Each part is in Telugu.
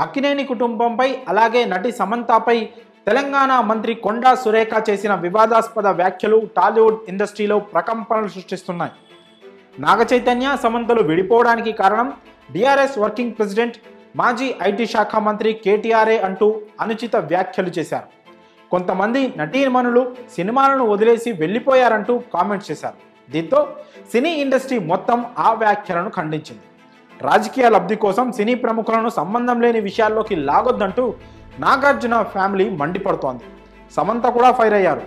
అక్కినేని కుటుంబంపై అలాగే నటి సమంతపై తెలంగాణ మంత్రి కొండా సురేఖ చేసిన వివాదాస్పద వ్యాఖ్యలు టాలీవుడ్ ఇండస్ట్రీలో ప్రకంపనలు సృష్టిస్తున్నాయి. నాగచైతన్య సమంతలు విడిపోవడానికి కారణం టీఆర్ఎస్ వర్కింగ్ ప్రెసిడెంట్ మాజీ ఐటీ శాఖ మంత్రి కేటీఆర్ఏ అంటూ అనుచిత వ్యాఖ్యలు చేశారు. కొంతమంది నటీమణులు సినిమాలను వదిలేసి వెళ్ళిపోయారంటూ కామెంట్స్ చేశారు. దీంతో సినీ ఇండస్ట్రీ మొత్తం ఆ వ్యాఖ్యలను ఖండించింది. రాజకీయ లబ్ధి కోసం సినీ ప్రముఖులను సంబంధం లేని విషయాల్లోకి లాగొద్దంటూ నాగార్జున ఫ్యామిలీ మండిపడుతోంది. సమంత కూడా ఫైర్ అయ్యారు.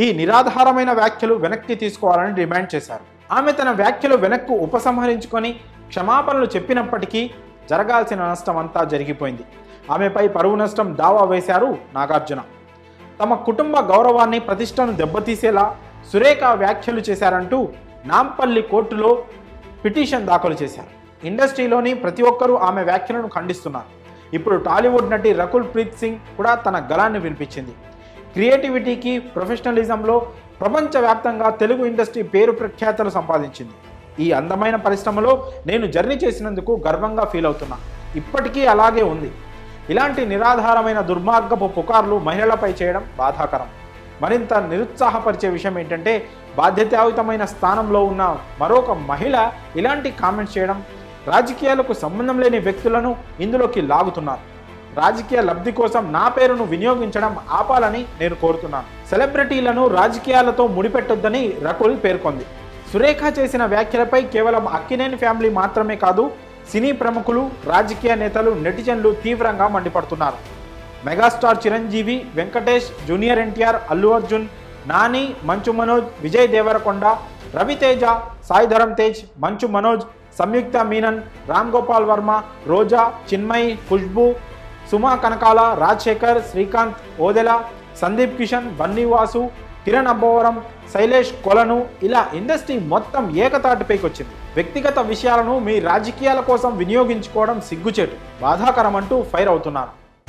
ఈ నిరాధారమైన వ్యాఖ్యలు వెనక్కి తీసుకోవాలని డిమాండ్ చేశారు. ఆమె తన వ్యాఖ్యలు వెనక్కు ఉపసంహరించుకొని క్షమాపణలు చెప్పినప్పటికీ జరగాల్సిన నష్టం అంతా జరిగిపోయింది. ఆమెపై పరువు నష్టం దావా వేశారు నాగార్జున. తమ కుటుంబ గౌరవాన్ని ప్రతిష్టను దెబ్బతీసేలా సురేఖ వ్యాఖ్యలు చేశారంటూ నాంపల్లి కోర్టులో పిటిషన్ దాఖలు చేశారు. ఇండస్ట్రీలోని ప్రతి ఒక్కరూ ఆమె వ్యాఖ్యలను ఖండిస్తున్నారు. ఇప్పుడు టాలీవుడ్ నటి రకుల్ ప్రీత్ సింగ్ కూడా తన గళాన్ని వినిపించింది. క్రియేటివిటీకి ప్రొఫెషనలిజంలో ప్రపంచవ్యాప్తంగా తెలుగు ఇండస్ట్రీ పేరు ప్రఖ్యాతలు సంపాదించింది. ఈ అందమైన పరిశ్రమలో నేను జర్నీ చేసినందుకు గర్వంగా ఫీల్ అవుతున్నా. ఇప్పటికీ అలాగే ఉంది. ఇలాంటి నిరాధారమైన దుర్మార్గపు పుకార్లు మహిళలపై చేయడం బాధాకరం. మరింత నిరుత్సాహపరిచే విషయం ఏంటంటే బాధ్యతాయుతమైన స్థానంలో ఉన్న మరొక మహిళ ఇలాంటి కామెంట్స్ చేయడం, రాజకీయాలకు సంబంధం లేని వ్యక్తులను ఇందులోకి లాగుతున్నారు. రాజకీయ లబ్ధి కోసం నా పేరును వినియోగించడం ఆపాలని నేను కోరుతున్నాను. సెలబ్రిటీలను రాజకీయాలతో ముడిపెట్టొద్దని రకుల్ పేర్కొంది. సురేఖ చేసిన వ్యాఖ్యలపై కేవలం అక్కినేని ఫ్యామిలీ మాత్రమే కాదు, సినీ ప్రముఖులు, రాజకీయ నేతలు, నెటిజన్లు తీవ్రంగా మండిపడుతున్నారు. మెగాస్టార్ చిరంజీవి, వెంకటేష్, జూనియర్ ఎన్టీఆర్, అల్లు అర్జున్, నాని, మంచు మనోజ్, విజయ్ దేవరకొండ, రవితేజ, సాయి ధరమ్ తేజ్, మంచు మనోజ్, సంయుక్త మీనన్, రామ్ గోపాల్ వర్మ, రోజా, చిన్మయి, ఖుష్బూ, సుమా కనకాల, రాజశేఖర్, శ్రీకాంత్, ఓదెల, సందీప్ కిషన్, బన్నీవాసు, కిరణ్ అబ్బవరం, శైలేష్ కొలను, ఇలా ఇండస్ట్రీ మొత్తం ఏకతాటిపైకి వచ్చింది. వ్యక్తిగత విషయాలను మీ రాజకీయాల కోసం వినియోగించుకోవడం సిగ్గుచేటు, బాధాకరం అంటూ ఫైర్ అవుతున్నారు.